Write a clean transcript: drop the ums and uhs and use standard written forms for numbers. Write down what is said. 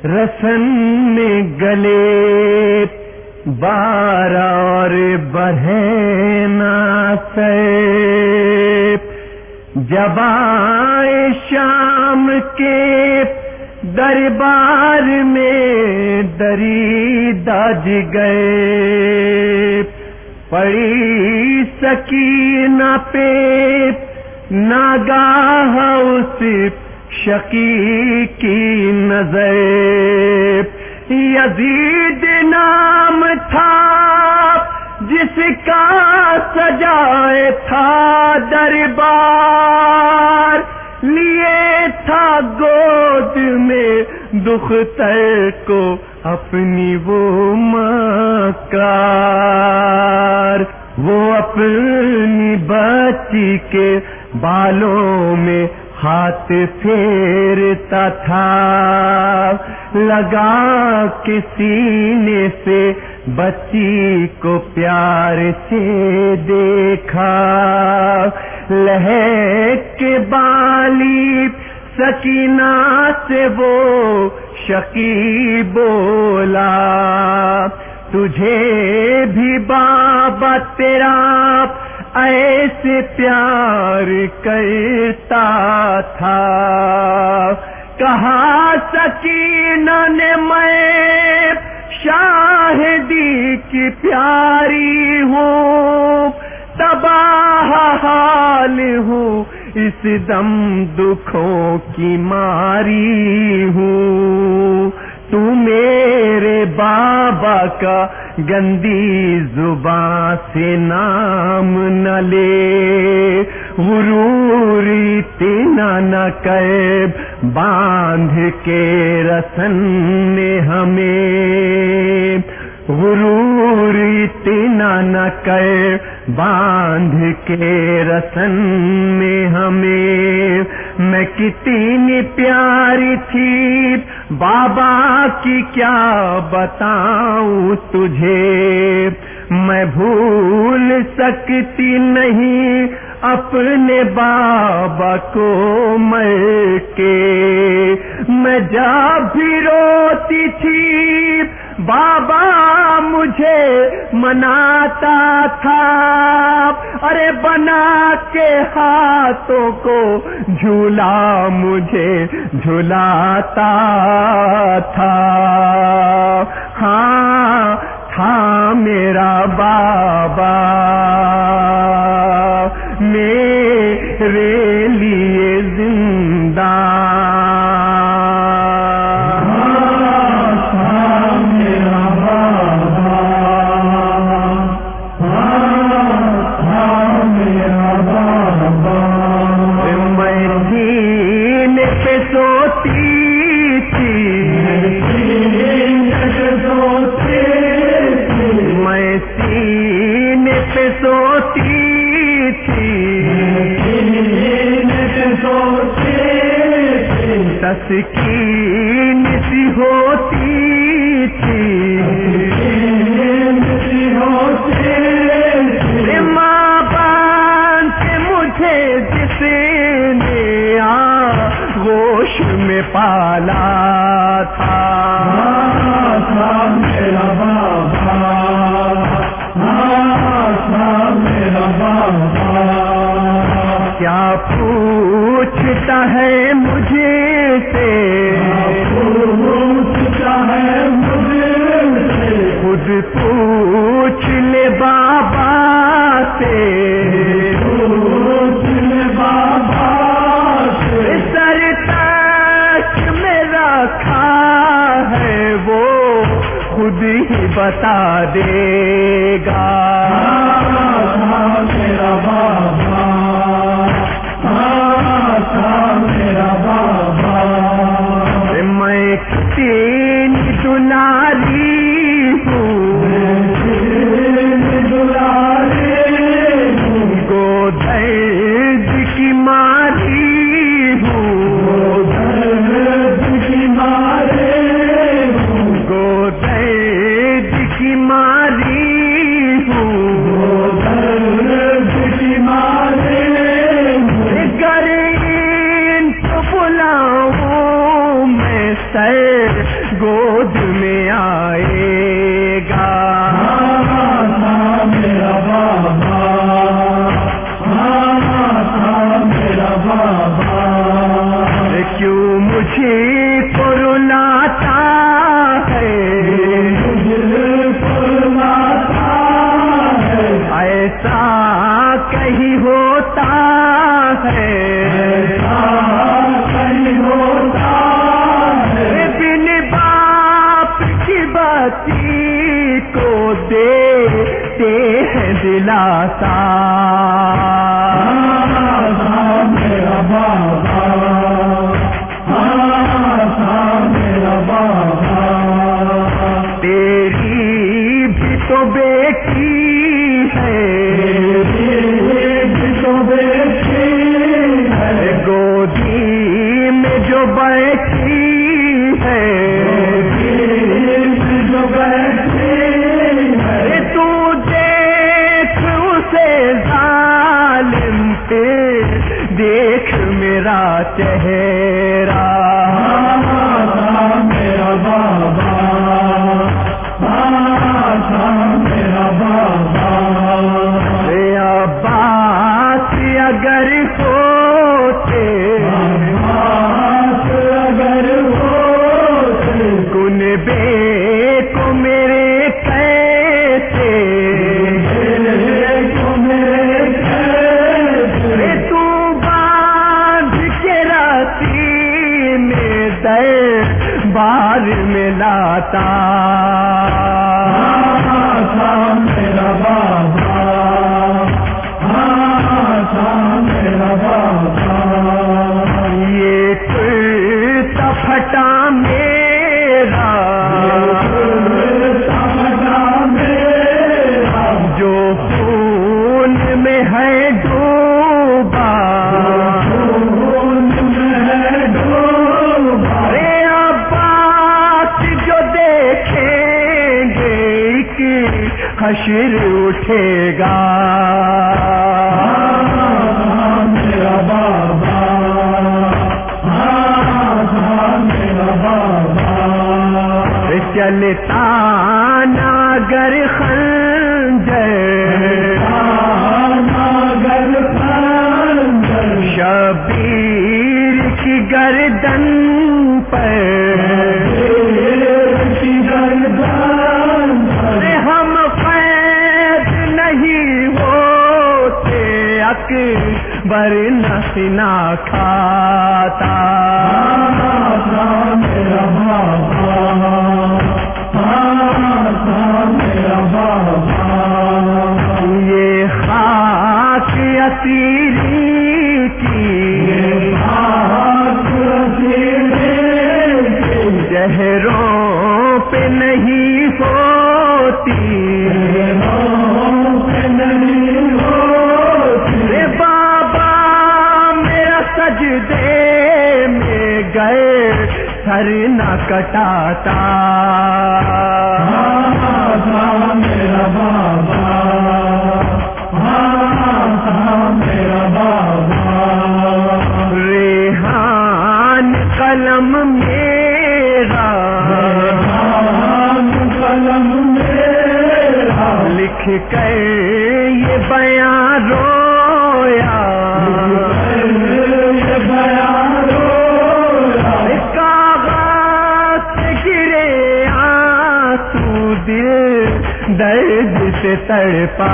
رسن میں گلے بار اور بڑھے نہ سے جب آئے شام کے دربار میں دری دج گئے پڑی سکینہ پہ ناگاہ اس شقی کی نظر یزید نام تھا جس کا سجائے تھا دربار لیے تھا گود میں دختر کو اپنی وہ مکار وہ اپنی بچی کے بالوں میں ہاتھ پھیرتا تھا لگا کے سینے سے بچی کو پیار سے دیکھا لہک کے بالی سکینہ سے وہ شقی بولا تجھے بھی بابا تیرا ایسے پیار کرتا تھا کہا سکینہ نے میں شاہدی کی پیاری ہوں تباہ حال ہوں اس دم دکھوں کی ماری ہوں تو میرے بابا کا گندی زبان سے نام نہ لے غرور اتنا نہ کر باندھ کے رسن نے ہمیں غرور اتنا نہ کر باندھ کے رسن میں ہمیں میں کتنی پیاری تھی بابا کی کیا بتاؤں تجھے میں بھول سکتی نہیں اپنے بابا کو مر کے میں جب بھی روتی تھی بابا مجھے مناتا تھا ارے بنا کے ہاتھوں کو جھولا مجھے جھلاتا تھا ہاں تھا میرا بابا میرے لیے زندہ تسکین سی ہوتی تھی ماں باندھ کے مجھے جس نے آغوش میں پالا تھا میرا بابا میرا بابا کیا پوچھتا ہے مجھے سے پوچھتا ہے مجھے خود پوچھ لے بابا سے پوچھ لے بابا سے سر تک میں رکھا ہے وہ خود ہی بتا دے گا میرا بابا میرا بابا میں تین دلاری ہوں گو درد کی ماری ہوں گو درد کی ماری ہوں گر ان کو بلاؤں میں سر گود میں آئے گا. میرا بابا میرا بابا کیوں مجھے کو رلاتا ہے ایسا کہیں ہوتا ہے بن باپ کی بچی کو دیتے ہیں دلاسا. میرا بابا میرا بابا تیری بھی تو بیٹی ہے تو بیٹی ہے گودی میں جو بیٹھی ہے جو بیٹھی ہے تو دیکھ اسے ظالم پہ دیکھ میرا چہرہ. میرا بابا میرا بابا عباس اگر ہوتے اگر ہوتے کنبے کو میرے کیسے تو باندھ کے راتی میں دربار میں لاتا. میرا بابا میرا بابا یہ کرتا پھٹا میرا جو خون میں ہے ڈوبا ارے عباس جو دیکھیں گے کہ حشر اٹھے گا. میرا بابا میرا بابا چلتا ناگر خنجر شبیر کی گردن پر ہم قید نہیں ہوتے اکبر نہ کھاتا. میرا بابا میرا بابا یہ خاک اسیری کی زہروں پہ نہیں ہوتی رے بابا میرا سجدے میں گئے سر نہ کٹاتا. میرا بابا میرا بابا ریحان قلم میرا قلم میرا لکھ کر یہ بیان رویا کاغذ گرے آنسو دل درد سے تڑپا.